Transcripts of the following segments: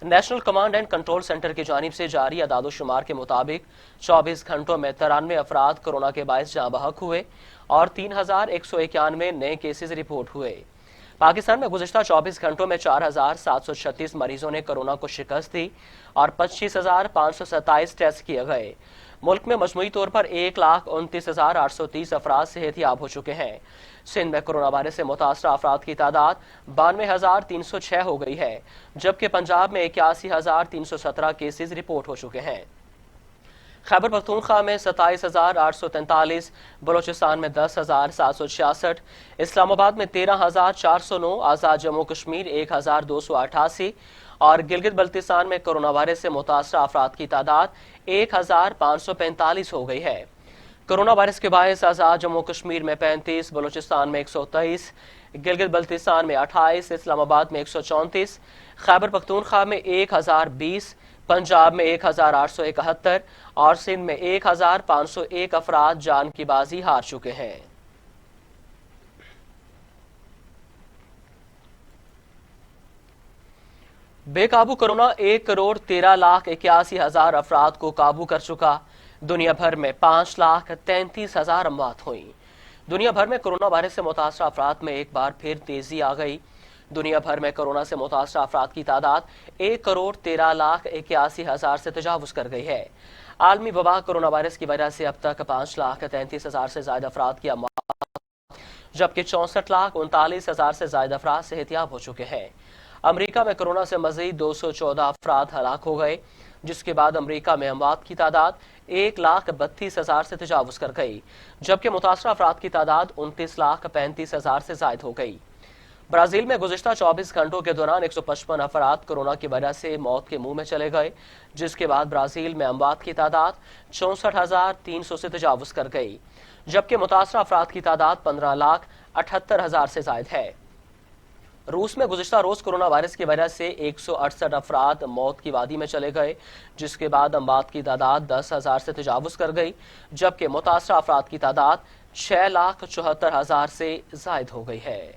National command and control centre کی جانب سے جاری اعداد و شمار کے مطابق 24 گھنٹوں میں 93 افراد کورونا کے باعث جاں بحق ہوئے اور 3191 نئے کیسز رپورٹ ہوئے۔ پاکستان میں گزشتہ 24 گھنٹوں میں 4736 مریضوں نے کورونا کو شکست دی اور 25527 ٹیسٹ کیے گئے۔ ملک میں مجموعی طور پر 1,29,830 افراد صحت یاب ہو چکے ہیں۔ سندھ میں کورونا وائرس سے متاثرہ افراد کی تعداد 92,306 ہو گئی ہے، جبکہ پنجاب میں 81,317 کیسز رپورٹ ہو چکے ہیں۔ خیبر پختونخوا میں 27,843، بلوچستان میں 10,766، اسلام آباد میں 13,409، آزاد جموں کشمیر 1,288 اور گلگت بلتستان میں کورونا وائرس سے متاثرہ افراد کی تعداد 1,545 ہو گئی ہے۔ کورونا وائرس کے باعث آزاد جموں کشمیر میں 35، بلوچستان میں 123، گلگت بلتستان میں 28، اسلام آباد میں 134، خیبر پختونخوا میں 1,020، پنجاب میں 1,871 اور سندھ میں 1,501 افراد جان کی بازی ہار چکے ہیں۔ بے قابو کورونا 1,13,81,000 افراد کو قابو کر چکا۔ دنیا بھر میں 5,33,000 اموات ہوئیں۔ دنیا بھر میں کورونا وائرس سے متاثرہ افراد میں ایک بار پھر تیزی آ گئی۔ دنیا بھر میں کورونا سے متاثرہ افراد کی تعداد 1,13,81,000 سے تجاوز کر گئی ہے۔ عالمی وبا کورونا وائرس کی وجہ سے اب تک 5,33,000 سے زائد افراد کی اموات، جبکہ 64,39,000 سے زائد افراد صحت یاب ہو چکے ہیں۔ امریکہ میں کورونا سے مزید 214 افراد ہلاک ہو گئے، جس کے بعد امریکہ میں اموات کی تعداد 1,32,000 سے تجاوز کر گئی، جبکہ متاثرہ افراد کی تعداد 29,35,000 سے زائد ہو گئی۔ برازیل میں گزشتہ 24 گھنٹوں کے دوران 155 افراد کورونا کی وجہ سے موت کے منہ میں چلے گئے، جس کے بعد برازیل میں اموات کی تعداد 64,300 سے تجاوز کر گئی، جبکہ متاثرہ افراد کی تعداد 15,78,000 سے زائد ہے۔ روس میں گزشتہ روز کورونا وائرس کی وجہ سے 168 افراد موت کی وادی میں چلے گئے، جس کے بعد اموات کی تعداد 10,000 سے تجاوز کر گئی، جبکہ متاثرہ افراد کی تعداد 6,74,000 سے زائد ہو گئی ہے۔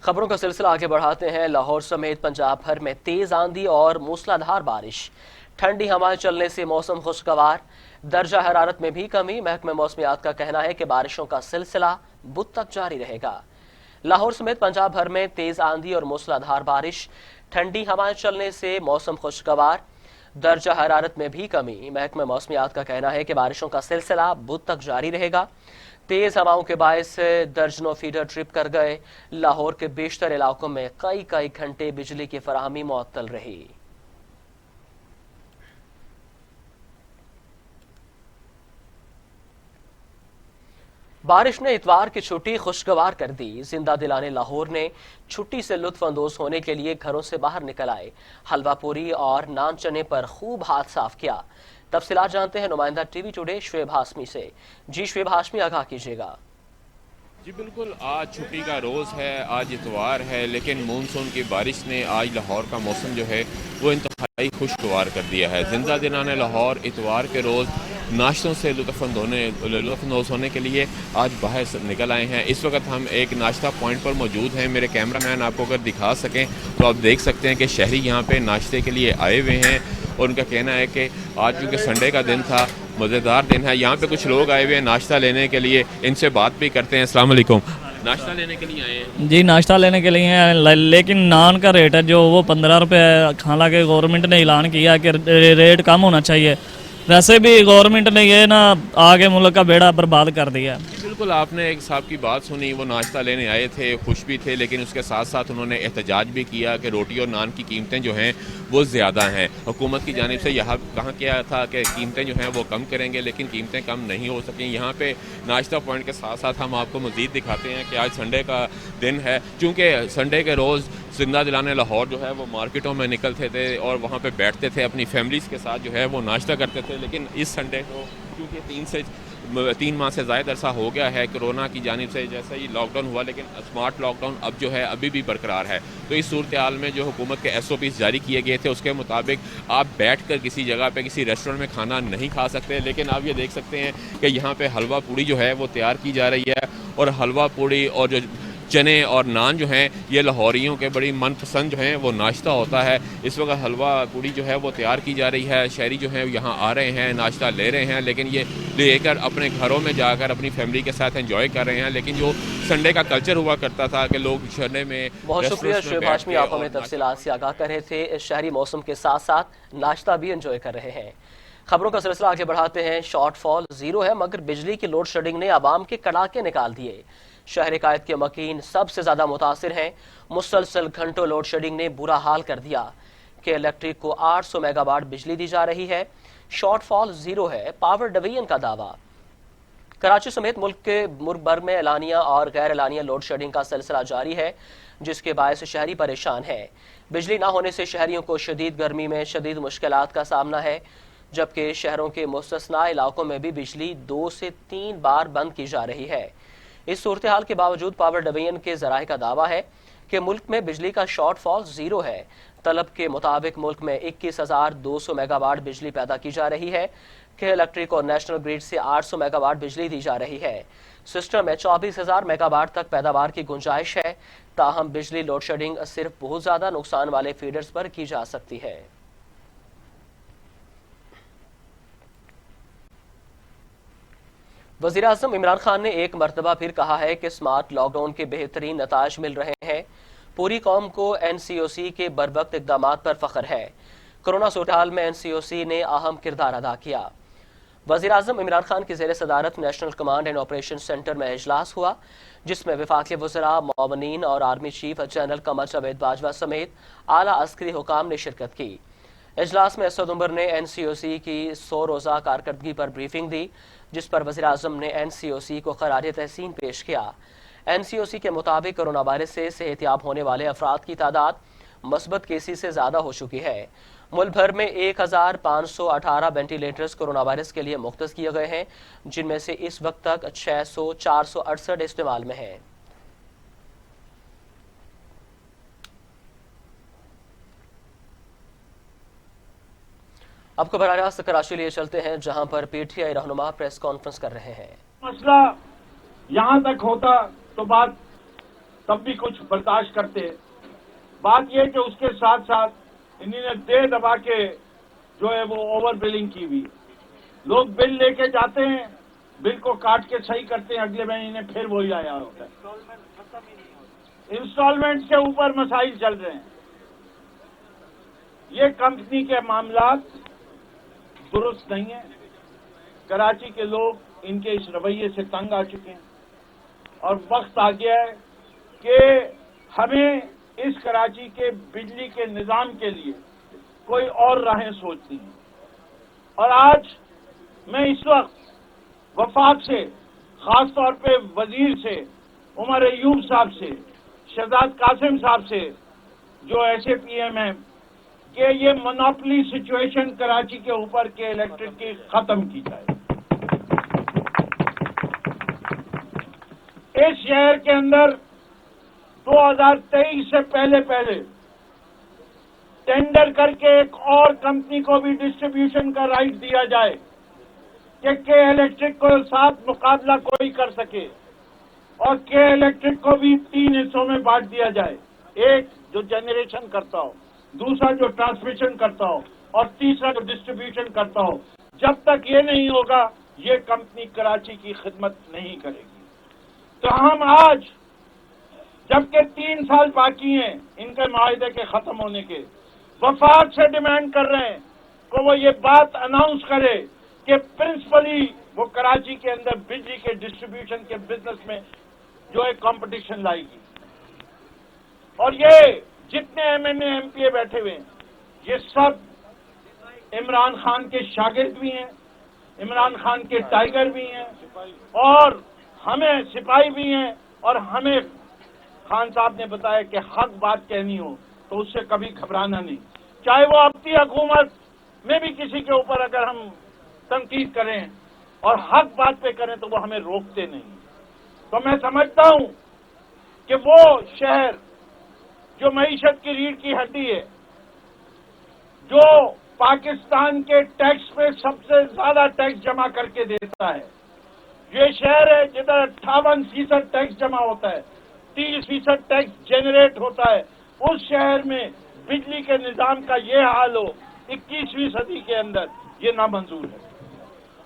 خبروں کا سلسلہ آگے بڑھاتے ہیں۔ لاہور سمیت پنجاب بھر میں تیز آندھی اور موسلا دھار بارش، ٹھنڈی ہوائیں چلنے سے موسم خوشگوار، درجہ حرارت میں بھی کمی۔ محکمہ موسمیات کا کہنا ہے کہ بارشوں کا سلسلہ بدھ تک جاری رہے گا۔ لاہور سمیت پنجاب بھر میں تیز آندھی اور موسلا دھار بارش، ٹھنڈی ہوائیں چلنے سے موسم خوشگوار، درجہ حرارت میں بھی کمی۔ محکمہ موسمیات کا کہنا ہے کہ بارشوں کا سلسلہ بدھ تک جاری رہے گا۔ تیز ہواؤں کے باعث درجنوں فیڈر ٹرپ کر گئے۔ لاہور کے بیشتر علاقوں میں کئی گھنٹے بجلی کی فراہمی معطل رہی۔ بارش نے اتوار کی چھٹی خوشگوار کر دی۔ زندہ دلانے لاہور نے چھٹی سے لطف اندوز ہونے کے لیے گھروں سے باہر نکل آئے، حلوہ پوری اور نان چنے پر خوب ہاتھ صاف کیا۔ تفصیلات جانتے ہیں نمائندہ T V today Shoaib Hashmi سے۔ جی شعیب ہاشمی، آگاہ کیجیے گا۔ جی بالکل، آج چھٹی کا روز ہے، آج اتوار ہے، لیکن مونسون کی بارش نے آج لاہور کا موسم جو ہے وہ انتہائی خوشگوار کر دیا ہے۔ زندہ دلانے لاہور اتوار کے روز ناشتوں سے لطف اندوز ہونے کے لیے آج باہر نکل آئے ہیں۔ اس وقت ہم ایک ناشتہ پوائنٹ پر موجود ہیں۔ میرے کیمرہ مین آپ کو اگر دکھا سکیں تو آپ دیکھ سکتے ہیں کہ شہری یہاں پہ ناشتے کے لیے آئے ہوئے ہیں، اور ان کا کہنا ہے کہ آج چونکہ سنڈے کا دن تھا، مزیدار دن ہے، یہاں پہ کچھ لوگ آئے ہوئے ہیں ناشتہ لینے کے لیے۔ ان سے بات بھی کرتے ہیں۔ السلام علیکم، ناشتہ لینے کے لیے آئے ہیں؟ جی ناشتہ لینے کے لیے ہیں، لیکن نان کا ریٹ ہے جو وہ 15 روپے ہے۔ حالانکہ گورنمنٹ نے اعلان کیا کہ ریٹ کم ہونا چاہیے، ویسے بھی گورنمنٹ نے یہ نا آگے ملک کا بیڑا برباد کر دیا۔ بالکل، آپ نے ایک صاحب کی بات سنی، وہ ناشتہ لینے آئے تھے، خوش بھی تھے، لیکن اس کے ساتھ ساتھ انہوں نے احتجاج بھی کیا کہ روٹی اور نان کی قیمتیں جو ہیں وہ زیادہ ہیں۔ حکومت کی جانب سے یہاں کہا کیا تھا کہ قیمتیں جو ہیں وہ کم کریں گے، لیکن قیمتیں کم نہیں ہو سکیں۔ یہاں پہ ناشتہ پوائنٹ کے ساتھ ساتھ ہم آپ کو مزید دکھاتے ہیں کہ آج سنڈے کا دن ہے، چونکہ سنڈے کے روز زندہ دلانے لاہور جو ہے وہ مارکیٹوں میں نکلتے تھے اور وہاں پہ بیٹھتے تھے، اپنی فیملیز کے ساتھ جو ہے وہ ناشتہ کرتے تھے۔ لیکن اس سنڈے کو کیونکہ 3 ماہ سے زائد عرصہ ہو گیا ہے کورونا کی جانب سے، جیسے ہی لاک ڈاؤن ہوا، لیکن اسمارٹ لاک ڈاؤن اب جو ہے ابھی بھی برقرار ہے۔ تو اس صورتحال میں جو حکومت کے SOPs جاری کیے گئے تھے اس کے مطابق آپ بیٹھ کر کسی جگہ پہ کسی ریسٹورنٹ میں کھانا نہیں کھا سکتے، لیکن آپ یہ دیکھ سکتے ہیں کہ یہاں پہ حلوہ پوڑی جو ہے وہ تیار کی جا رہی ہے، اور حلوہ پوڑی اور جو چنے اور نان جو ہیں یہ لاہوریوں کے بڑی من پسند جو ہیں وہ ناشتہ ہوتا ہے. اس وقت حلوہ پوڑی جو ہے وہ تیار کی جا رہی ہے. شہری جو ہیں یہاں آ رہے ہیں, ناشتہ لے رہے ہیں, لیکن یہ لے کر اپنے گھروں میں جا کر اپنی فیملی کے ساتھ انجوائے کر رہے ہیں. لیکن جو سنڈے کا کلچر ہوا کرتا تھا کہ لوگ شہرے میں بہت شکریہ شعیب ہاشمی, آپ ہمیں تفصیلات سے آگاہ کر رہے تھے. اس شہری موسم کے ساتھ ساتھ ناشتہ بھی انجوائے کر رہے ہیں. خبروں کا سلسلہ آگے بڑھاتے ہیں. شارٹ فال زیرو ہے مگر بجلی کی لوڈ شیڈنگ نے عوام کے کڑاکے نکال دیے. شہر قائد کے مکین سب سے زیادہ متاثر ہیں. مسلسل گھنٹوں لوڈ شیڈنگ نے برا حال کر دیا کہ الیکٹرک کو 800 میگا واٹ بجلی دی جا رہی ہے. شارٹ فال زیرو ہے پاور ڈویژن کا دعویٰ. کراچی سمیت ملک کے بھر میں اعلانیہ اور غیر اعلانیہ لوڈ شیڈنگ کا سلسلہ جاری ہے جس کے باعث شہری پریشان ہے. بجلی نہ ہونے سے شہریوں کو شدید گرمی میں شدید مشکلات کا سامنا ہے, جبکہ شہروں کے مستثنیٰ علاقوں میں بھی بجلی 2 سے 3 بار بند کی جا رہی ہے. اس صورتحال کے باوجود پاور ڈویژن کے ذرائع کا دعویٰ ہے کہ ملک میں بجلی کا شارٹ فال زیرو ہے. طلب کے مطابق ملک میں 21,200 میگا واٹ بجلی پیدا کی جا رہی ہے کہ الیکٹرک اور نیشنل گریڈ سے 800 میگا واٹ بجلی دی جا رہی ہے. سسٹم میں 24,000 میگا واٹ تک پیداوار کی گنجائش ہے. تاہم بجلی لوڈ شیڈنگ صرف بہت زیادہ نقصان والے فیڈرز پر کی جا سکتی ہے. وزیراعظم عمران خان نے ایک مرتبہ پھر کہا ہے کہ سمارٹ لاک ڈاؤن کے بہترین نتائج مل رہے ہیں. پوری قوم کو NCOC کے بروقت اقدامات پر فخر ہے. کرونا صورتحال میں NCOC نے اہم کردار ادا کیا. وزیراعظم عمران خان کی زیر صدارت national command and operation centre میں اجلاس ہوا جس میں وفاقی وزراء, معاونین اور army chief general Qamar Javed Bajwa سمیت اعلیٰ عسکری حکام نے شرکت کی. اجلاس میں اسد عمر نے NCOC کی 100 روزہ کارکردگی پر بریفنگ دی جس پر وزیراعظم نے NCOC کو خراج تحسین پیش کیا. NCOC کے مطابق کرونا وائرس سے صحت یاب ہونے والے افراد کی تعداد مثبت کیسز سے زیادہ ہو چکی ہے. ملک بھر میں 1,518 وینٹیلیٹرز کرونا وائرس کے لیے مختص کیے گئے ہیں جن میں سے اس وقت تک 468 استعمال میں ہیں. اب کو براہ راست کراچی لیے چلتے ہیں جہاں پر PTI رہنما پریس کانفرنس کر رہے ہیں. مسئلہ یہاں تک ہوتا تو بات تب بھی کچھ برداشت کرتے. بات یہ کہ اس کے ساتھ ساتھ انہوں نے دے دبا کے جو ہے وہ اوور بلنگ کی ہوئی. لوگ بل لے کے جاتے ہیں, بل کو کاٹ کے صحیح کرتے ہیں, اگلے مہینے پھر وہی آیا ہوتا ہے. انسٹالمنٹ کے اوپر مسائل چل رہے ہیں. یہ کمپنی کے معاملات درست نہیں ہیں. کراچی کے لوگ ان کے اس رویے سے تنگ آ چکے ہیں اور وقت آ گیا ہے کہ ہمیں اس کراچی کے بجلی کے نظام کے لیے کوئی اور راہیں سوچنی ہیں. اور آج میں اس وقت وفاق سے, خاص طور پہ وزیر سے, عمر ایوب صاحب سے, شہزاد قاسم صاحب سے, جو ایسے PM ہیں, کہ یہ مونوپلی سچویشن کراچی کے اوپر کے الیکٹرک کی ختم کی جائے. اس شہر کے اندر 2023 سے پہلے ٹینڈر کر کے ایک اور کمپنی کو بھی ڈسٹریبیوشن کا رائٹ دیا جائے کہ الیکٹرک کو ساتھ مقابلہ کوئی کر سکے, اور کے الیکٹرک کو بھی 3 حصوں میں بانٹ دیا جائے. ایک جو جنریشن کرتا ہو, دوسرا جو ٹرانسمیشن کرتا ہو, اور تیسرا جو ڈسٹریبیوشن کرتا ہو. جب تک یہ نہیں ہوگا یہ کمپنی کراچی کی خدمت نہیں کرے گی. تو ہم آج جبکہ 3 سال باقی ہیں ان کے معاہدے کے ختم ہونے کے, وفاق سے ڈیمانڈ کر رہے ہیں کہ وہ یہ بات اناؤنس کرے کہ پرنسپلی وہ کراچی کے اندر بجلی کے ڈسٹریبیوشن کے بزنس میں جو ہے کمپٹیشن لائے گی. اور یہ جتنے MNA MPA بیٹھے ہوئے ہیں یہ سب عمران خان کے شاگرد بھی ہیں, عمران خان کے ٹائیگر بھی ہیں, اور ہمیں سپاہی بھی ہیں. اور ہمیں خان صاحب نے بتایا کہ حق بات کہنی ہو تو اس سے کبھی گھبرانا نہیں, چاہے وہ اپنی حکومت میں بھی کسی کے اوپر اگر ہم تنقید کریں اور حق بات پہ کریں تو وہ ہمیں روکتے نہیں. تو میں سمجھتا ہوں کہ وہ شہر جو معیشت کی ریڑھ کی ہڈی ہے, جو پاکستان کے ٹیکس پہ سب سے زیادہ ٹیکس جمع کر کے دیتا ہے, یہ شہر ہے جدھر 58% ٹیکس جمع ہوتا ہے, 30% टैक्स जनरेट होता है, उस शहर में बिजली के निजाम का ये हाल हो 21वीं सदी के अंदर, ये नामंजूर है।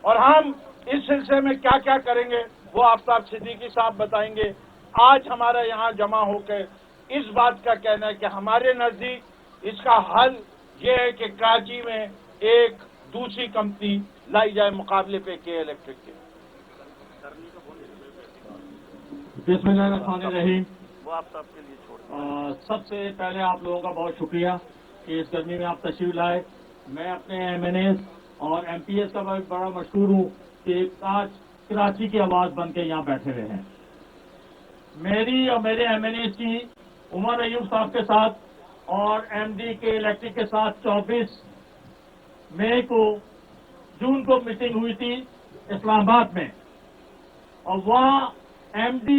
और हम इस सिलसिले में क्या क्या करेंगे वो आफ्ताब सिद्दीकी साहब बताएंगे। आज हमारा यहाँ जमा होकर इस बात का कहना है कि हमारे नजदीक इसका हल ये है कि कराची में एक दूसरी कंपनी लाई जाए मुकाबले पे के इलेक्ट्रिक के। बिस्मिल्लाहिर्रहमानिर्रहीम। सबसे पहले आप लोगों का बहुत शुक्रिया कि इस गर्मी में आप तशरीफ लाए। मैं अपने MNAs और MPs का बड़ा मशहूर हूँ कि आज कराची की आवाज़ बन के यहाँ बैठे हुए हैं। मेरी और मेरे MNAs की उमर अयूब साहब के साथ और MD के इलेक्ट्रिक के साथ 24 मई को जून को मीटिंग हुई थी इस्लामाबाद में, और वहाँ MD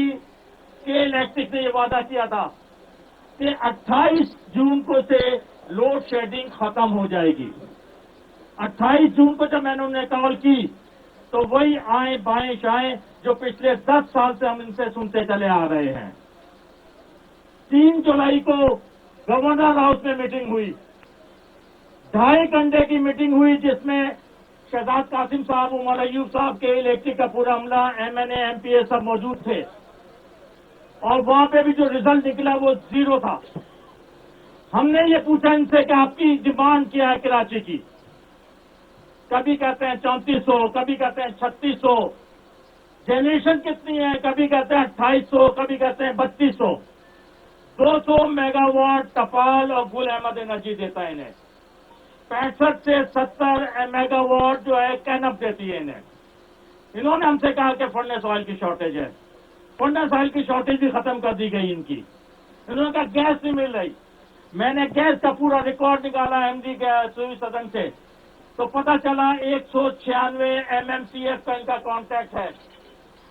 के इलेक्ट्रिक ने ये वादा किया था कि 28 जून को से लोड शेडिंग खत्म हो जाएगी। 28 जून को जब मैंने उन्हें कॉल की तो वही आए बाएं शाएं जो पिछले 10 साल से हम इनसे सुनते चले आ रहे हैं। 3 जुलाई को गवर्नर हाउस में मीटिंग हुई, 2.5 घंटे की मीटिंग हुई जिसमें शहजाद कासिम साहब, उमर अयूब साहब के इलेक्ट्रिक का पूरा अमला, MNA MPA सब मौजूद थे, और वहां पे भी जो रिजल्ट निकला वो 0 था। हमने ये पूछा इनसे कि आपकी डिमांड क्या है कराची की। कभी कहते हैं 3400, कभी कहते हैं 3600, जनरेशन कितनी है, कभी कहते हैं 2800, कभी कहते हैं 3200। 200 मेगावाट टपाल और गुल अहमद एनर्जी देता है इन्हें। 65 से 70 मेगावाट जो है कैनअप देती है इन्हें। इन्होंने हमसे कहा कि फर्नेस ऑयल की शॉर्टेज है। फर्नेस ऑयल की शॉर्टेज भी खत्म कर दी गई इनकी। इन्होंने कहा गैस नहीं मिल रही। मैंने गैस का पूरा रिकॉर्ड निकाला MD के सदन से, तो पता चला 196 MMCF का इनका कॉन्ट्रैक्ट है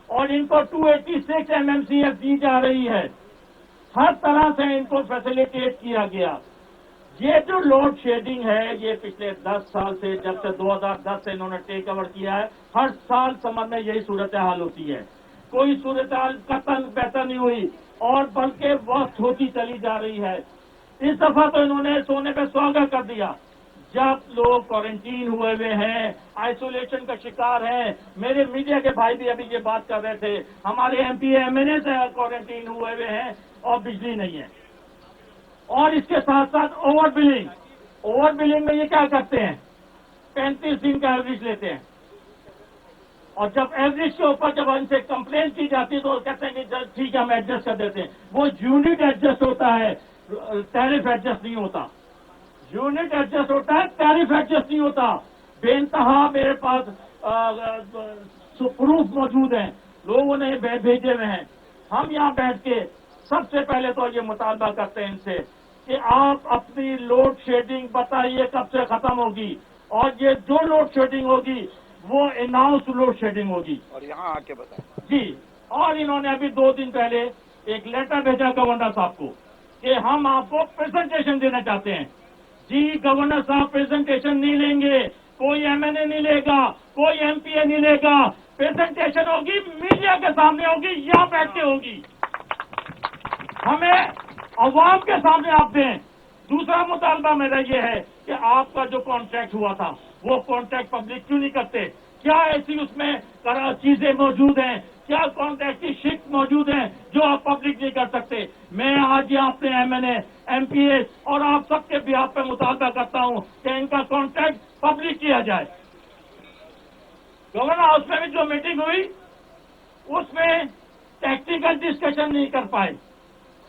और इनको 286 MMCF दी जा रही है। हर तरह से इनको फैसिलिटेट किया गया। ये जो लोड शेडिंग है ये पिछले 10 साल से, जब से 2010 से इन्होंने टेक ओवर किया है, हर साल समर में यही सूरत हाल होती है। कोई सूरत हाल कतल बेहतर नहीं हुई और बल्कि वक्त होती चली जा रही है। इस दफा तो इन्होंने सोने पे सुहागा कर दिया। जब लोग क्वारंटीन हुए हुए हैं, आइसोलेशन का शिकार हैं, मेरे मीडिया के भाई भी अभी ये बात कर रहे थे, हमारे MP MNA से क्वारंटीन हुए हुए हैं और बिजली नहीं है। और इसके साथ साथ ओवर बिलिंग में ये क्या करते हैं, 35 दिन का एवरेज लेते हैं, और जब एवरेज के ऊपर जब इनसे कंप्लेन की जाती है तो कहते हैं कि ठीक है हम एडजस्ट कर देते हैं। वो यूनिट एडजस्ट होता है, टैरिफ एडजस्ट नहीं होता। यूनिट एडजस्ट होता है, टैरिफ एडजस्ट नहीं होता। बेइंतहा मेरे पास प्रूफ मौजूद हैं, लोगों ने भेजे हुए हैं। हम यहाँ बैठ के सबसे पहले तो ये मुतालबा करते हैं इनसे कि आप अपनी लोड शेडिंग बताइए कब से खत्म होगी, और ये जो लोड शेडिंग होगी वो अनाउंस लोड शेडिंग होगी, और यहाँ आके बताएं जी। और इन्होंने अभी 2 दिन पहले एक लेटर भेजा गवर्नर साहब को कि हम आपको प्रेजेंटेशन देना चाहते हैं। जी गवर्नर साहब प्रेजेंटेशन नहीं लेंगे, कोई MNA नहीं लेगा, कोई MPA नहीं लेगा। प्रेजेंटेशन होगी मीडिया के सामने होगी, यहाँ बैठ के होगी, हमें अवाम के सामने आप दें। दूसरा मुतालबा मेरा ये है कि आपका जो कॉन्ट्रैक्ट हुआ था वो कॉन्ट्रैक्ट पब्लिक क्यों नहीं करते? क्या ऐसी उसमें चीजें मौजूद हैं, क्या कॉन्ट्रैक्ट की शिफ्ट मौजूद हैं जो आप पब्लिक नहीं कर सकते? मैं आज यहाँ अपने MNA MPA और आप सबके बिहाफ पे मुतालबा करता हूँ कि इनका कॉन्ट्रैक्ट पब्लिक किया जाए। गवर्नर हाउस में भी जो मीटिंग हुई उसमें टेक्निकल डिस्कशन नहीं कर पाए,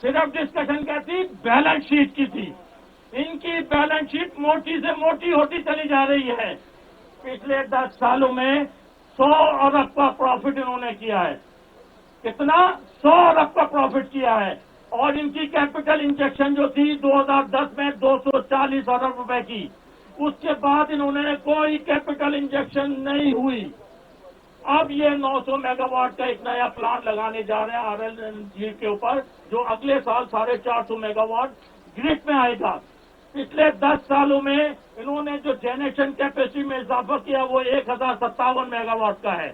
सिर्फ डिस्कशन क्या थी, बैलेंस शीट की थी। इनकी बैलेंस शीट मोटी से मोटी होती चली जा रही है। पिछले 10 सालों में 100 अरब का प्रॉफिट इन्होंने किया है। कितना? 100 अरब का प्रॉफिट किया है। और इनकी कैपिटल इंजेक्शन जो थी 2010 में 240 अरब रुपए की, उसके बाद इन्होंने कोई कैपिटल इंजेक्शन नहीं हुई। अब ये 900 मेगावाट का एक नया प्लांट लगाने जा रहे हैं RLNG के ऊपर, जो अगले साल 450 मेगावाट ग्रिड में आएगा। पिछले 10 सालों में इन्होंने जो जनरेशन कैपेसिटी में इजाफा किया वो 1057 मेगावाट का है।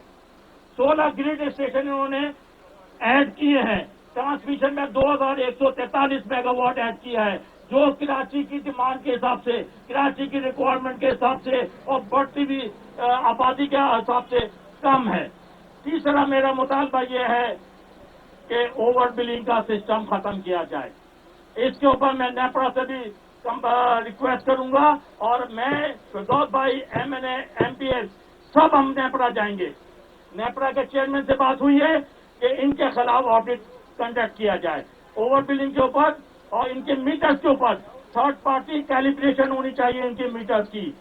16 ग्रिड स्टेशन इन्होंने ऐड किए हैं। ट्रांसमिशन में 2143 मेगावाट ऐड किया है, जो कराची की डिमांड के हिसाब से, कराची की रिक्वायरमेंट के हिसाब से और बढ़ती हुई आबादी के हिसाब से कम है। तीसरा मेरा मुतालबा ये है कि ओवर बिलिंग का सिस्टम खत्म किया जाए। इसके ऊपर मैं नेपरा से भी रिक्वेस्ट करूंगा, और मैं फिरदौस भाई, MNA, MPS सब हम नेपरा जाएंगे। नेपरा के चेयरमैन से बात हुई है कि इनके खिलाफ ऑडिट कंडक्ट किया जाए, ओवर बिलिंग के ऊपर और इनके मीटर्स के ऊपर थर्ड पार्टी कैलिब्रेशन होनी चाहिए इनके मीटर्स की,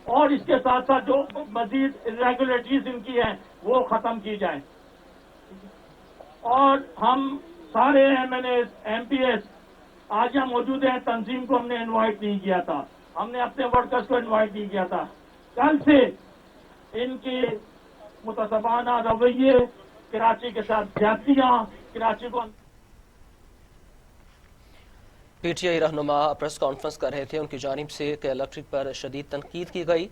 और इसके साथ साथ जो मजीद इरेगुलरिटीज इनकी हैं वो खत्म की जाए। और हम सारे MNAs, MPS आज यहाँ मौजूद हैं, तंजीम को हमने इनवाइट नहीं किया था, हमने अपने वर्कर्स को इनवाइट नहीं किया था। कल से इनके मुतसबाना रवैये, कराची के साथ ज्यादतियां, कराची को PTI रहनुमा प्रेस कॉन्फ्रेंस कर रहे थे। उनकी जानिब से के इलेक्ट्रिक पर शदीद तनकीद की गई।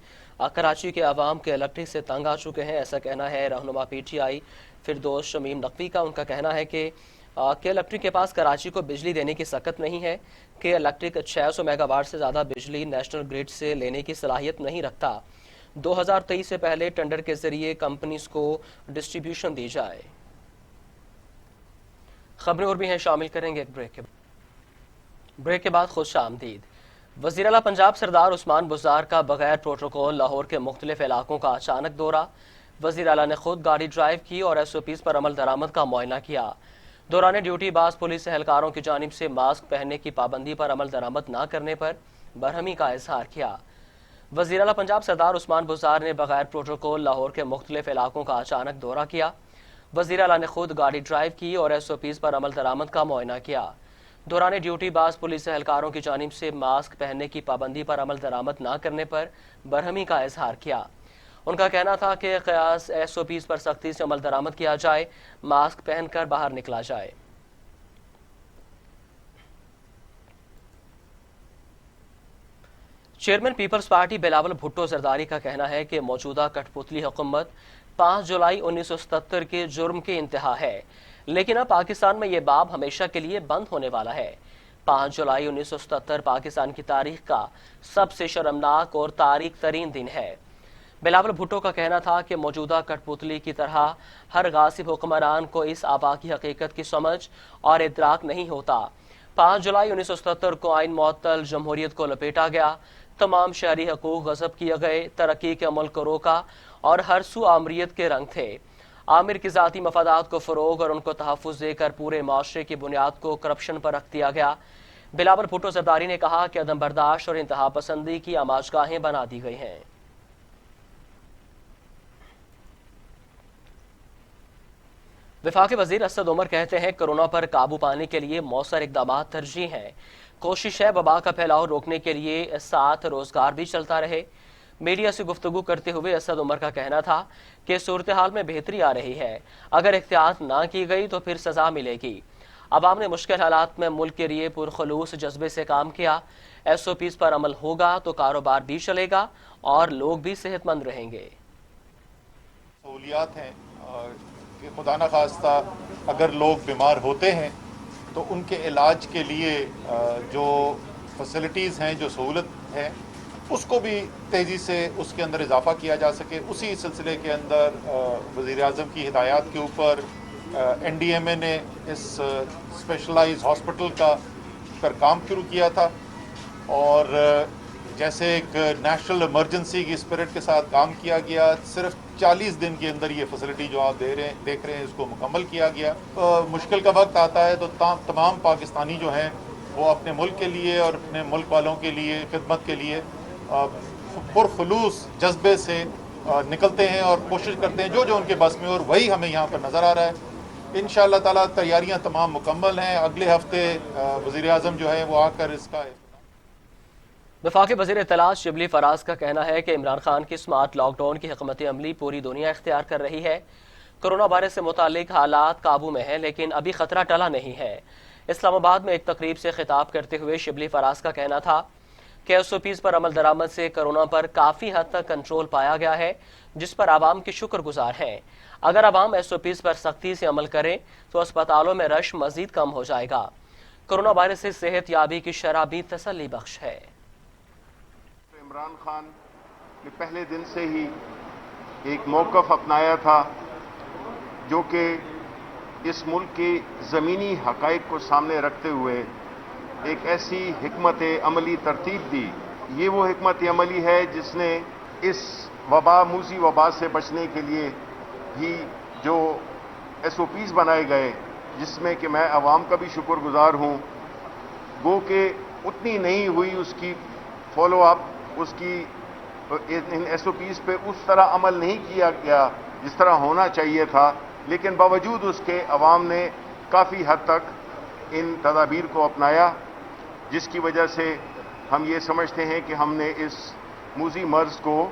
कराची के अवाम के इलेक्ट्रिक से तंग आ चुके हैं, ऐसा कहना है रहनुमा PTI फिरदौस शमीम नकवी का। उनका कहना है कि के इलेक्ट्रिक के पास कराची को बिजली देने की सकत नहीं है। के इलेक्ट्रिक 600 मेगावाट से ज़्यादा बिजली नेशनल ग्रिड से लेने की सलाहियत नहीं रखता। 2023 से पहले टेंडर के जरिए कंपनीज को डिस्ट्रीब्यूशन दी जाए। खबरें और भी हैं, शामिल करेंगे एक ब्रेक के बाद खुश आमदीद। वज़ीर आला पंजाब सरदार उस्मान बुज़दार का बगैर प्रोटोकॉल लाहौर के मुख्तलिफ इलाकों का अचानक दौरा। वज़ीर आला ने खुद गाड़ी ड्राइव की और SOPs पर अमल दरामद का मुआयना किया। दौरान ड्यूटी बाज पुलिस एहलकारों की जानिब से मास्क पहनने की पाबंदी पर अमल दरामद न करने पर बरहमी का इजहार किया। वज़ीर आला पंजाब सरदार उस्मान बुज़दार ने बगैर प्रोटोकॉल लाहौर के मुख्तलिफ इलाकों का अचानक दौरा किया। वज़ीर आला ने खुद गाड़ी ड्राइव की और SOPs पर अमल दरामद का मुआयना किया। दौरान ड्यूटी बाज पुलिस एहलकारों की जानिब से मास्क पहनने की पाबंदी पर अमल दरामद न करने पर बरहमी का इजहार किया। उनका कहना था कि क़यास SOPs पर सख्ती से अमल दरामद किया जाए, मास्क पहनकर बाहर निकला जाए। Chairman peoples party Bilawal Bhutto Zardari का कहना है कि मौजूदा कठपुतली हुकूमत 5 जुलाई 1977 के जुर्म की इंतहा है, लेकिन अब पाकिस्तान में ये बाब हमेशा के लिए बंद होने वाला है। 5 जुलाई 1977 पाकिस्तान की तारीख का सबसे शर्मनाक और तारीख तरीन दिन है। बिलावल भुट्टो का कहना था कि मौजूदा कठपुतली की तरह हर गासिब हुक्मरान को इस आबा की हकीकत की समझ और इदराक नहीं होता। 5 जुलाई 1977 को आइन मुअत्तल, जमहूरियत को लपेटा गया, तमाम शहरी हकूक गज़ब किए गए, तरक्की के अमल को रोका और हर सू आमरीत के रंग थे। आमिर की ज़ाती मफादात को फ़रोग और उनको तहफ़्फ़ुज़ देकर पूरे माशरे की बुनियाद को करप्शन पर रख दिया गया। बिलावल भुट्टो जरदारी ने कहा कि अदम बर्दाश्त और इंतहा पसंदी की आमाजगाहें बना दी गई हैं। वफाकी वजीर असद उमर कहते हैं कोरोना पर काबू पाने के लिए मौसर इकदामात तरजीह हैं। कोशिश है वबा का फैलाव रोकने के लिए साथ रोजगार भी चलता रहे। मीडिया से गुफ्तगू करते हुए असद उमर का कहना था कि सूरत हाल में बेहतरी आ रही है, अगर एहतियात ना की गई तो फिर सजा मिलेगी। अवाम ने मुश्किल हालात में मुल्क के लिए पुरखलूस जज्बे से काम किया। SOPs पर अमल होगा तो कारोबार भी चलेगा और लोग भी सेहतमंद रहेंगे। सहूलियात हैं कि खुदा न खास्ता अगर लोग बीमार होते हैं तो उनके इलाज के लिए जो फैसिलिटीज़ हैं, जो सहूलत है, उसको भी तेज़ी से उसके अंदर इजाफा किया जा सके। उसी सिलसिले के अंदर वज़ीर-ए-आज़म की हिदायत के ऊपर NDMA ने इस स्पेशलाइज्ड हॉस्पिटल का पर काम शुरू किया था और जैसे एक नेशनल इमरजेंसी की स्पिरिट के साथ काम किया गया। सिर्फ 40 दिन के अंदर ये फैसिलिटी जो आप देख रहे हैं इसको मुकम्मल किया गया। मुश्किल का वक्त आता है तो तमाम पाकिस्तानी जो हैं वो अपने मुल्क के लिए और अपने मुल्क वालों के लिए खिदमत के लिए पुरखुलूस जज्बे से निकलते हैं और कोशिश करते हैं जो उनके बस में, और वही हमें यहाँ पर नज़र आ रहा है। इंशाअल्लाह ताला तैयारियाँ तमाम मुकम्मल हैं। अगले हफ्ते वज़ीर-ए-आज़म जो है वो आकर इसका वफाकी वज़ीर इत्तलात शिबली फराज का कहना है कि इमरान खान की स्मार्ट लॉकडाउन की हिकमत अमली पूरी दुनिया इख्तियार कर रही है। कोरोना वायरस से मुतालिक हालात काबू में है, लेकिन अभी खतरा टला नहीं है। इस्लामाबाद में एक तकरीब से खिताब करते हुए शिबली फराज का कहना था कि SOPs पर अमल दरामद से कोरोना पर काफ़ी हद तक कंट्रोल पाया गया है। जिस पर आवाम के शुक्रगुजार हैं। अगर आवाम SOPs पर सख्ती से अमल करे तो अस्पतालों में रश मजीद कम हो जाएगा। कोरोना वायरस से सेहत याबी की शरह भी तसल्ली बख्श है। इमरान खान ने पहले दिन से ही एक मौक़िफ़ अपनाया था जो कि इस मुल्क की ज़मीनी हक़ाइक़ को सामने रखते हुए एक ऐसी हिकमत अमली तरतीब दी। ये वो हिकमत अमली है जिसने इस वबा मूसी वबा से बचने के लिए भी जो SOPs बनाए गए, जिसमें कि मैं आवाम का भी शुक्रगुजार हूँ, गो कि उतनी नहीं हुई उसकी फॉलो अप, उसकी इन SOPs पे उस तरह अमल नहीं किया गया जिस तरह होना चाहिए था, लेकिन बावजूद उसके अवाम ने काफ़ी हद तक इन तदाबीर को अपनाया, जिसकी वजह से हम ये समझते हैं कि हमने इस मूजी मर्ज़ को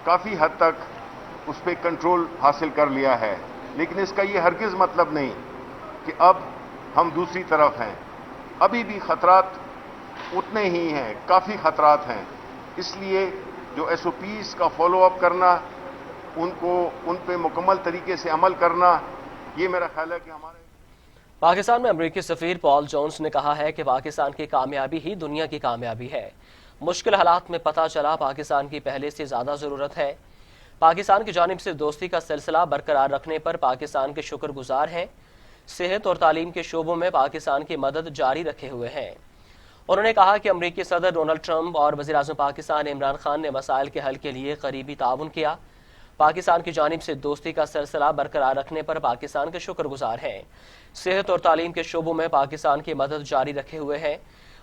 काफ़ी हद तक उस पर कंट्रोल हासिल कर लिया है। लेकिन इसका ये हरगिज़ मतलब नहीं कि अब हम दूसरी तरफ हैं। अभी भी ख़तरात उतने ही हैं, काफ़ी ख़तरात हैं। इसलिए जो SOPs का फॉलो अप करना, उन पे मुकम्मल तरीके से अमल करना, ये मेरा ख्याल है कि हमारे पाकिस्तान में अमरीकी सफ़ीर पॉल जोन्स ने कहा है कि पाकिस्तान की कामयाबी ही दुनिया की कामयाबी है। मुश्किल हालात में पता चला पाकिस्तान की पहले से ज़्यादा ज़रूरत है। पाकिस्तान की जानिब से दोस्ती का सिलसिला बरकरार रखने पर पाकिस्तान के शुक्रगुजार हैं। सेहत और तालीम के शोबों में पाकिस्तान की मदद जारी रखे हुए हैं। उन्होंने कहा कि अमरीकी सदर डोनाल्ड ट्रंप और वज़ीर-ए-आज़म पाकिस्तान इमरान खान ने मसाइल के हल के लिए करीबी ताउन किया। पाकिस्तान की जानिब से दोस्ती का सिलसिला बरकरार रखने पर पाकिस्तान के शुक्रगुजार हैं। सेहत और तालीम के शोबों में पाकिस्तान की मदद जारी रखे हुए हैं।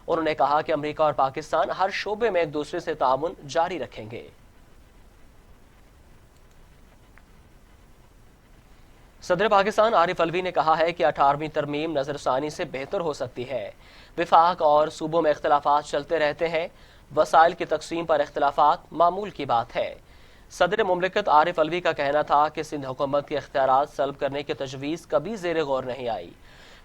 उन्होंने कहा कि अमरीका और पाकिस्तान हर शोबे में एक दूसरे से ताउन जारी रखेंगे। सदर पाकिस्तान आरिफ अलवी ने कहा है कि 18वीं तरमीम नजरसानी से बेहतर हो सकती है। विफाक और सूबों में इख्तलाफात चलते रहते हैं। वसाइल की तकसीम पर इख्तलाफात मामूल की बात है। सदर मुमलिकत आरिफ अलवी का कहना था कि सिंध हुकूमत के इख्तियारात सल्ब करने की तजवीज़ कभी ज़ेर गौर नहीं आई।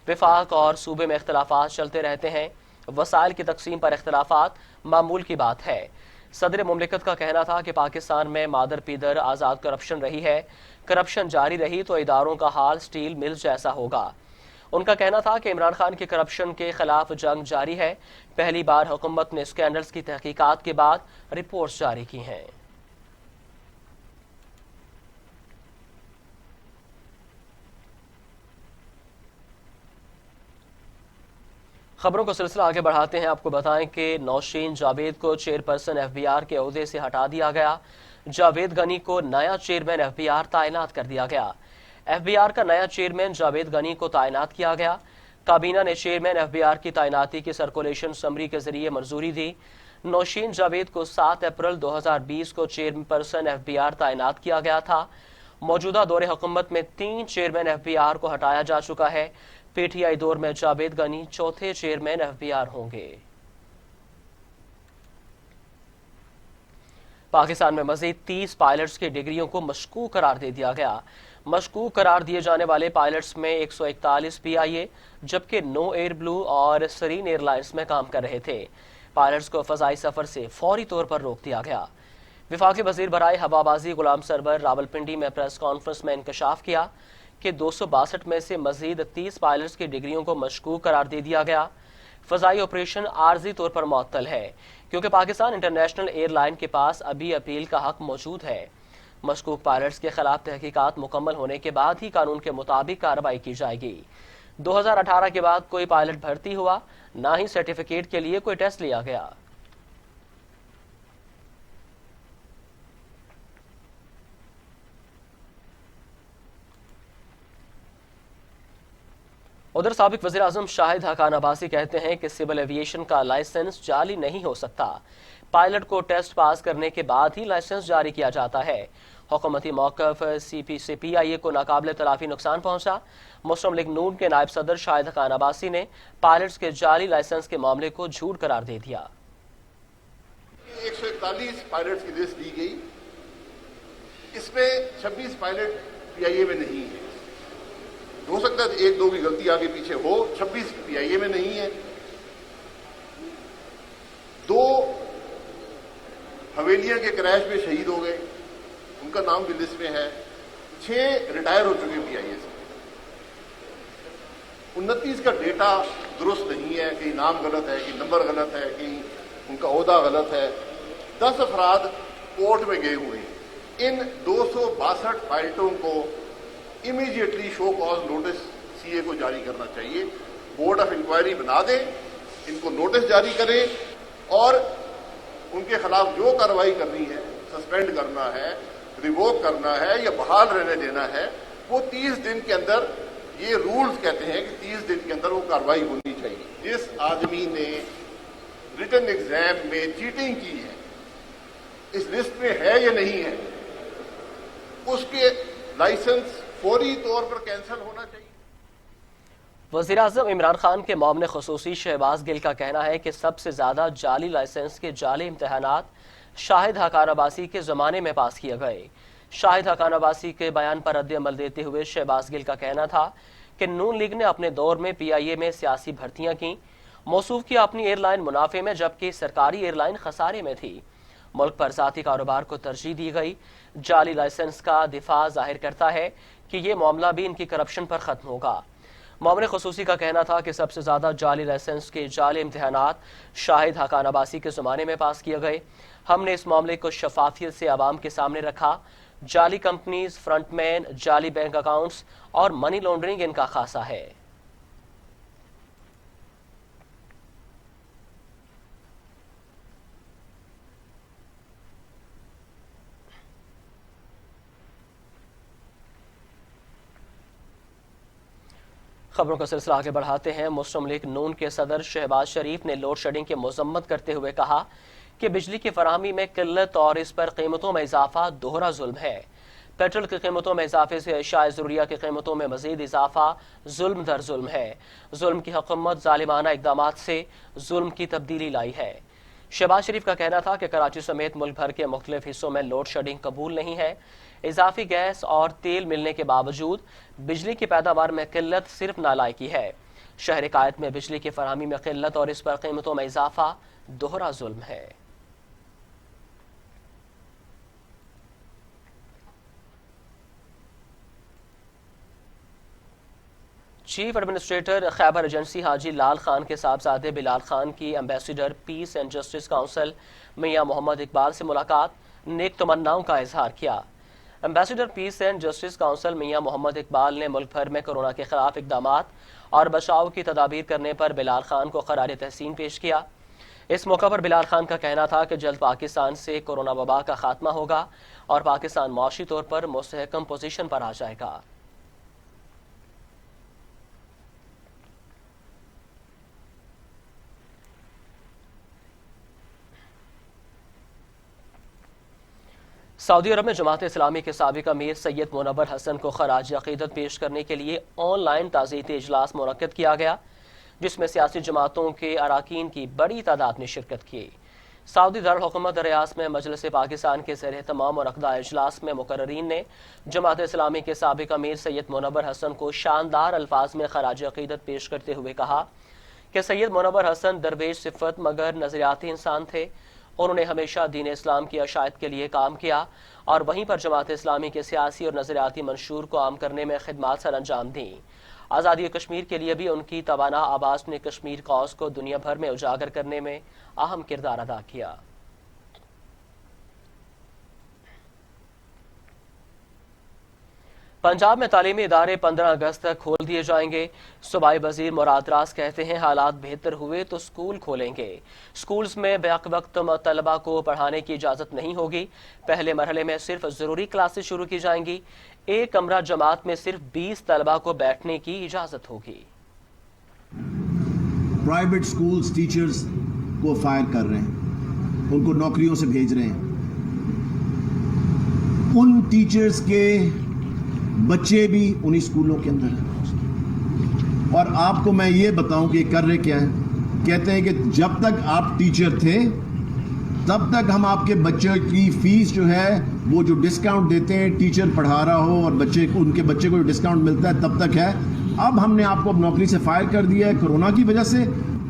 विफाक और सूबे में इख्तलाफात चलते रहते हैं। वसाइल की तकसीम पर इख्तलाफात मामूल की बात है। सदर मुमलिकत का कहना था कि पाकिस्तान में मादर पीदर आज़ाद करप्शन रही है। करप्शन जारी रही तो इदारों का हाल स्टील मिल जैसा होगा। उनका कहना था कि इमरान खान के करप्शन के खिलाफ जंग जारी है। पहली बार हुकूमत ने स्कैंडल्स की तहकीकात के बाद रिपोर्ट्स जारी की हैं। खबरों का सिलसिला आगे बढ़ाते हैं। आपको बताएं कि नौशीन जावेद को चेयरपर्सन FBR के ओहदे से हटा दिया गया। जावेद गनी को नया चेयरमैन FBR तैनात कर दिया गया। FBR का नया चेयरमैन जावेद गनी को तैनात किया गया। काबीना ने चेयरमैन FBR की तैनाती की सर्कुलेशन समरी के जरिए मंजूरी दी। नौशीन जावेद को 7 अप्रैल 2020 को चेयरपर्सन FBR तैनात किया गया था। मौजूदा दौरे हुकूमत में 3 चेयरमैन FBR को हटाया जा चुका है। PTI दौर में जावेद गनी चौथे चेयरमैन FBR होंगे। पाकिस्तान में मजीद 30 पायलट्स की डिग्रियों को मशकूक करार दे दिया गया। मशकूक करार दिए जाने वाले पायलट्स में 141 PIA जबकि नो एयर ब्लू और सरीन एयरलाइंस में काम कर रहे थे। पायलट्स को फजाई सफर से फौरी तौर पर रोक दिया गया। विफाकी वजीर बराए हवाबाजी गुलाम सरवर रावलपिंडी में प्रेस कॉन्फ्रेंस में इंकशाफ किया कि 262 में से मजीद 30 पायलट्स की डिग्रियों को मशकूक करार दे दिया गया। फजाई ऑपरेशन आर्जी तौर पर मुअत्तल है क्योंकि पाकिस्तान इंटरनेशनल एयरलाइन के पास अभी अपील का हक मौजूद है। मशकूक पायलट्स के खिलाफ तहकीकात मुकम्मल होने के बाद ही कानून के मुताबिक कार्रवाई की जाएगी। 2018 के बाद कोई पायलट भर्ती हुआ, ना ही सर्टिफिकेट के लिए कोई टेस्ट लिया गया। उधर साबिक वज़ीर आज़म शाहिद हकान अब्बासी कहते हैं कि सिविल एविएशन का लाइसेंस जाली नहीं हो सकता। पायलट को टेस्ट पास करने के बाद ही लाइसेंस जारी किया जाता है। हुकूमती मौक़िफ़ CPIA को नाकाबिले तलाफी नुकसान पहुंचा। मुस्लिम लीग नून के नायब सदर शाहिद हकान अब्बासी ने पायलट्स के जाली लाइसेंस के मामले को झूठ करार दे दिया। 141 पायलट्स की लिस्ट दी गई, इसमें 26 पायलट PIA में नहीं है। हो सकता है 1-2 की गलती आगे पीछे हो, 26 PIA में नहीं है। 2 हवेलियां के क्रैश में शहीद हो गए, ان کا نام بھی لسٹ میں ہے. 6 ریٹائر ہو چکے PIA سے. 29 کا ڈیٹا درست نہیں ہے, کہیں نام غلط ہے, کہیں نمبر غلط ہے, کہیں ان کا عہدہ غلط ہے. 10 افراد کورٹ میں گئے ہوئے ہیں. ان 262 فائلٹوں کو immediately show cause notice CA کو جاری کرنا چاہیے. بورڈ آف انکوائری بنا دیں, ان کو نوٹس جاری کریں اور ان کے خلاف جو کارروائی کرنی ہے, سسپینڈ کرنا ہے, ریووک کرنا ہے یا بحال رہنے دینا ہے, وہ 30 دن کے اندر, یہ رولز کہتے ہیں کہ 30 دن کے اندر وہ کارروائی ہونی چاہیے. جس آدمی نے ریٹن ایگزام میں چیٹنگ کی ہے, اس لسٹ میں ہے یا نہیں ہے, اس کے لائسنس فوری طور پر کینسل ہونا چاہیے. وزیراعظم عمران خان کے معاون خصوصی شہباز گل کا کہنا ہے کہ سب سے زیادہ جعلی لائسنس کے جعلی امتحانات شاہد حقان عباسی کے زمانے میں پاس کیے گئے. شاہد حقان عباسی کے بیان پر رد عمل دیتے ہوئے شہباز گل کا کہنا تھا کہ نون لیگ نے اپنے دور میں PIA میں سیاسی بھرتیاں کیں, موصوف کیا اپنی ایئر لائن منافع میں جبکہ سرکاری ایئر لائن خسارے میں تھی. ملک پر ذاتی کاروبار کو ترجیح دی گئی. جعلی لائسنس کا دفاع ظاہر کرتا ہے کہ یہ معاملہ بھی ان کی کرپشن پر ختم ہوگا. معاون خصوصی کا کہنا تھا کہ سب سے زیادہ جعلی لائسنس کے جعلی امتحانات شاہد حقان عباسی کے زمانے میں پاس کیے گئے. ہم نے اس معاملے کو شفافیت سے عوام کے سامنے رکھا. جعلی کمپنیز, فرنٹ مین, جعلی بینک اکاؤنٹس اور منی لانڈرنگ ان کا خاصہ ہے. خبروں کا سلسلہ آگے بڑھاتے ہیں. مسلم لیگ نون کے صدر شہباز شریف نے لوڈ شیڈنگ کی مذمت کرتے ہوئے کہا کہ بجلی کی فراہمی میں قلت اور اس پر قیمتوں میں اضافہ دوہرا ظلم ہے. پیٹرول کی قیمتوں میں اضافے سے اشیاء ضروریہ کی قیمتوں میں مزید اضافہ ظلم در ظلم ہے. ظلم کی حکومت ظالمانہ اقدامات سے ظلم کی تبدیلی لائی ہے. شہباز شریف کا کہنا تھا کہ کراچی سمیت ملک بھر کے مختلف حصوں میں لوڈ شیڈنگ قبول نہیں ہے. اضافی گیس اور تیل ملنے کے باوجود بجلی کی پیداوار میں قلت صرف نالائقی ہے. شہر قائد میں بجلی کی فراہمی میں قلت اور اس پر قیمتوں میں اضافہ دوہرا ظلم ہے. چیف ایڈمنسٹریٹر خیبر ایجنسی حاجی لال خان کے صاحبزادے بلال خان کی ambassador piece and justice council میاں محمد اقبال سے ملاقات, نیک تمناؤں کا اظہار کیا. Ambassador piece and justice council میاں محمد اقبال نے ملک بھر میں کورونا کے خلاف اقدامات اور بچاؤ کی تدابیر کرنے پر بلال خان کو خراج تحسین پیش کیا. اس موقع پر بلال خان کا کہنا تھا کہ جلد پاکستان سے کورونا وبا کا خاتمہ ہوگا اور پاکستان معاشی طور پر مستحکم پوزیشن پر آ جائے گا. سعودی عرب میں جماعت اسلامی کے سابق امیر سید منور حسن کو خراج عقیدت پیش کرنے کے لیے آن لائن تعزیتی اجلاس منعقد کیا گیا, جس میں سیاسی جماعتوں کے اراکین کی بڑی تعداد نے شرکت کی. سعودی دارالحکومت ریاض میں مجلس پاکستان کے زیر اہتمام منعقدہ اجلاس میں مقررین نے جماعت اسلامی کے سابق امیر سید منور حسن کو شاندار الفاظ میں خراج عقیدت پیش کرتے ہوئے کہا کہ سید منور حسن درویش صفت مگر نظریاتی انسان تھے. انہوں نے ہمیشہ دین اسلام کی اشاعت کے لیے کام کیا اور وہیں پر جماعت اسلامی کے سیاسی اور نظریاتی منشور کو عام کرنے میں خدمات سر انجام دیں. آزادی کشمیر کے لیے بھی ان کی توانا آواز نے کشمیر قوس کو دنیا بھر میں اجاگر کرنے میں اہم کردار ادا کیا. پنجاب میں تعلیمی ادارے 15 اگست تک کھول دیے جائیں گے. صوبائی وزیر مراد راز کہتے ہیں حالات بہتر ہوئے تو سکول کھولیں گے. سکولز میں بیک وقت طلبہ کو پڑھانے کی اجازت نہیں ہوگی. پہلے مرحلے میں صرف ضروری کلاسز شروع کی جائیں گی. ایک کمرہ جماعت میں صرف 20 طلبہ کو بیٹھنے کی اجازت ہوگی. پرائیویٹ سکولز ٹیچرز کو فائر کر رہے ہیں, ان کو نوکریوں سے بھیج رہے ہیں. ان ٹیچرز کے بچے بھی انہی اسکولوں کے اندر ہیں. اور آپ کو میں یہ بتاؤں کہ یہ کر رہے کیا ہیں, کہتے ہیں کہ جب تک آپ ٹیچر تھے تب تک ہم آپ کے بچے کی فیس جو ہے وہ جو ڈسکاؤنٹ دیتے ہیں, ٹیچر پڑھا رہا ہو اور ان کے بچے کو جو ڈسکاؤنٹ ملتا ہے تب تک ہے. اب ہم نے آپ کو نوکری سے فائر کر دیا ہے کورونا کی وجہ سے.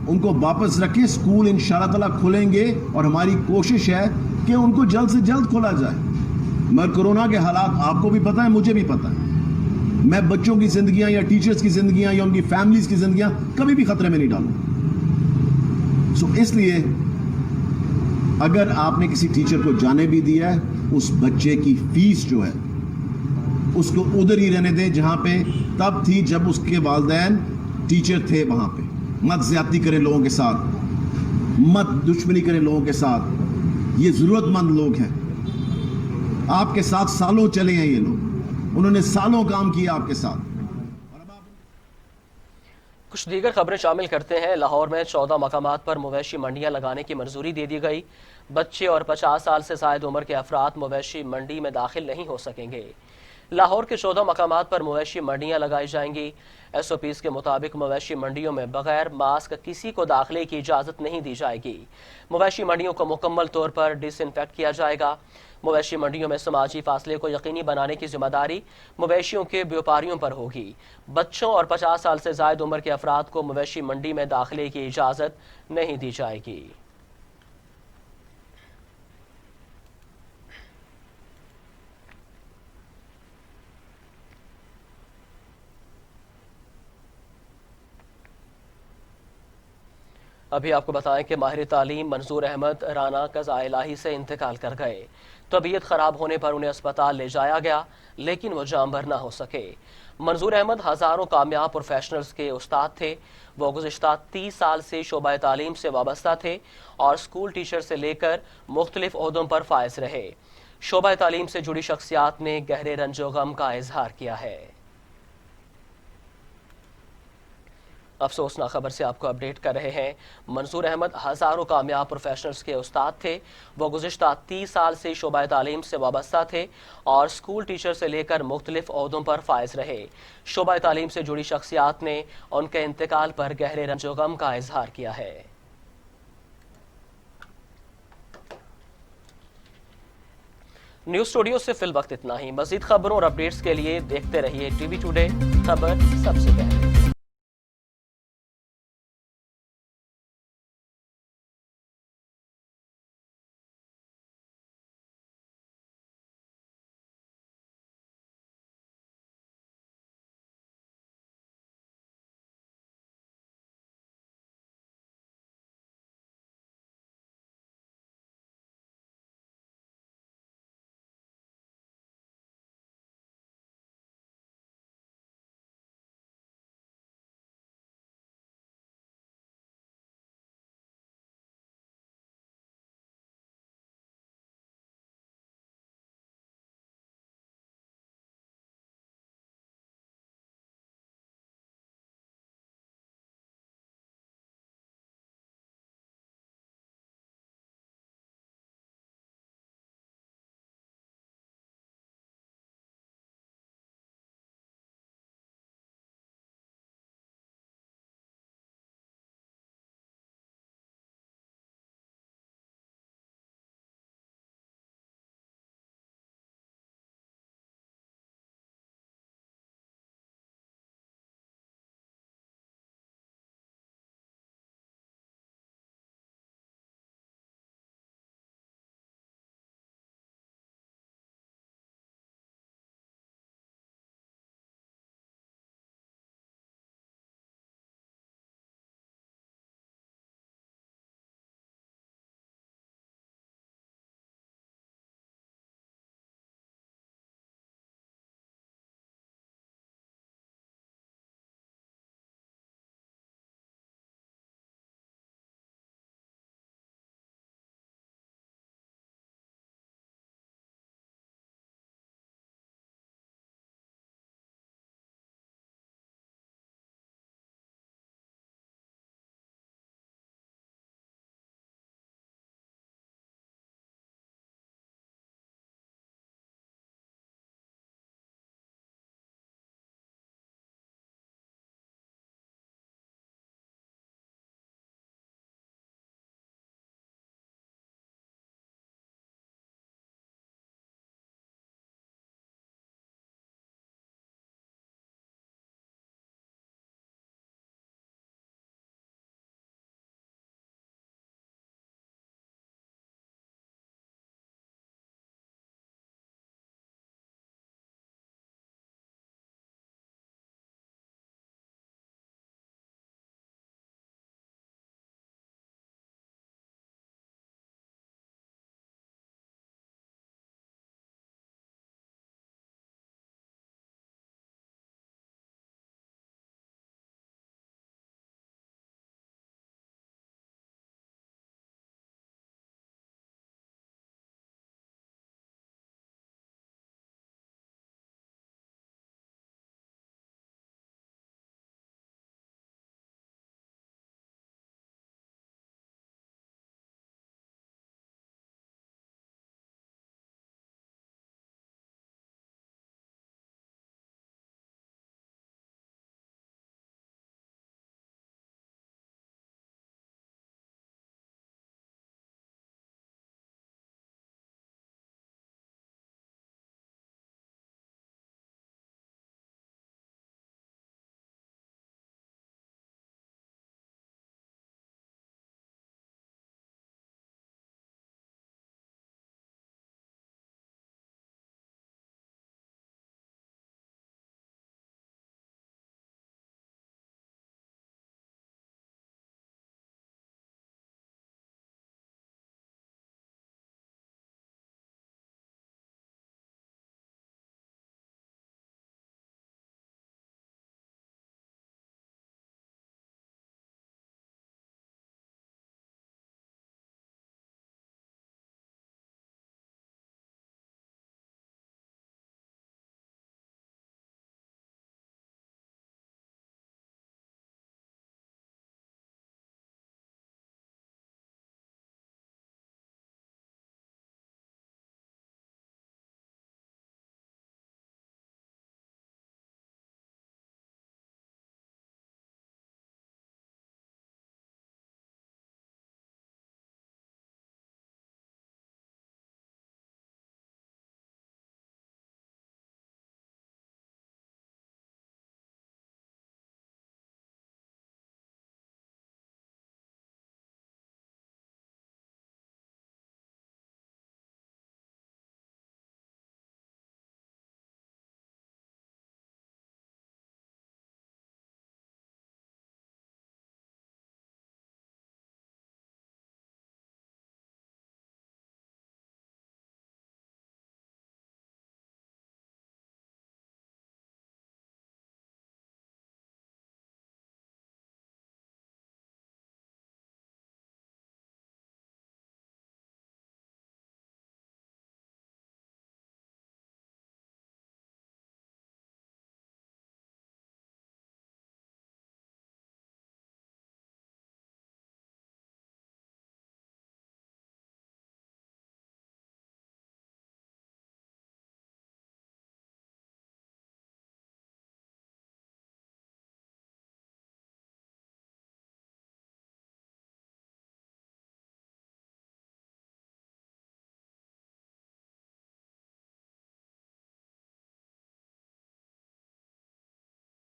ان کو واپس رکھیں. اسکول انشاءاللہ تعالیٰ کھولیں گے اور ہماری کوشش ہے کہ ان کو جلد سے جلد کھولا جائے. मगर कोरोना के हालात आपको भी पता है, मुझे भी पता है। मैं बच्चों की जिंदगियां या टीचर्स की जिंदगियां या उनकी फैमिलीज की जिंदगियां कभी भी खतरे में नहीं डालूंगा। सो इसलिए अगर आपने किसी टीचर को जाने भी दिया है, उस बच्चे की फीस जो है उसको उधर ही रहने दें जहां पे तब थी जब उसके वालिदैन टीचर थे वहां पे। मत ज्यादती करें लोगों के साथ, मत दुश्मनी करें लोगों के साथ। ये जरूरतमंद लोग हैं, आपके साथ सालों चले हैं ये लोग, उन्होंने सालों काम किया आपके साथ। कुछ दीगर खबरें शामिल करते हैं। लाहौर में 14 मकामात पर मवेशी मंडियां लगाने की मंजूरी दे दी गई। बच्चे और 50 साल से जायद उम्र के अफराद मवेशी मंडी में दाखिल नहीं हो सकेंगे। लाहौर के 14 मकामात पर मवेशी मंडियां लगाई जाएंगी। SOPs के मुताबिक मवेशी मंडियों में बगैर मास्क किसी को दाखिले की इजाज़त नहीं दी जाएगी। मवेशी मंडियों को मुकम्मल तौर पर डिसइंफेक्ट किया जाएगा। मवेशी मंडियों में समाजी फासले को यकीनी बनाने की जिम्मेदारी मवेशियों के व्यापारियों पर होगी। बच्चों और 50 साल से जायद उम्र के अफराद को मवेशी मंडी में दाखिले की इजाज़त नहीं दी जाएगी। अभी आपको बताएं कि माहिर तालीम मंजूर अहमद राना कज़ा इलाही से इंतकाल कर गए। तबीयत खराब होने पर उन्हें अस्पताल ले जाया गया, लेकिन वो जामबर ना हो सके। मंजूर अहमद हजारों कामयाब प्रोफेशनल्स के उस्ताद थे। वो गुज़िश्ता 30 साल से शोबा तालीम से वाबस्ता थे और स्कूल टीचर से लेकर मुख्तलिफ ओहदों पर फायज रहे। शोबा तालीम से जुड़ी शख्सियात ने गहरे रंजो गम का इजहार किया है। अफसोसनाक खबर से आपको अपडेट कर रहे हैं। मंजूर अहमद हजारों कामयाब प्रोफेशनल्स के उस्ताद थे। वो गुज़िश्ता 30 साल से शोबा तालीम से वाबस्ता थे और स्कूल टीचर से लेकर मुख्तलिफ ओहदों पर फायज रहे। शोबा तालीम से जुड़ी शख्सियात ने उनके इंतकाल पर गहरे रंजो गम का इजहार किया है। न्यूज़ स्टूडियो से फिल वक्त इतना ही। मजीद खबरों और अपडेट्स के लिए देखते रहिए TV टुडे, खबर सबसे पहले।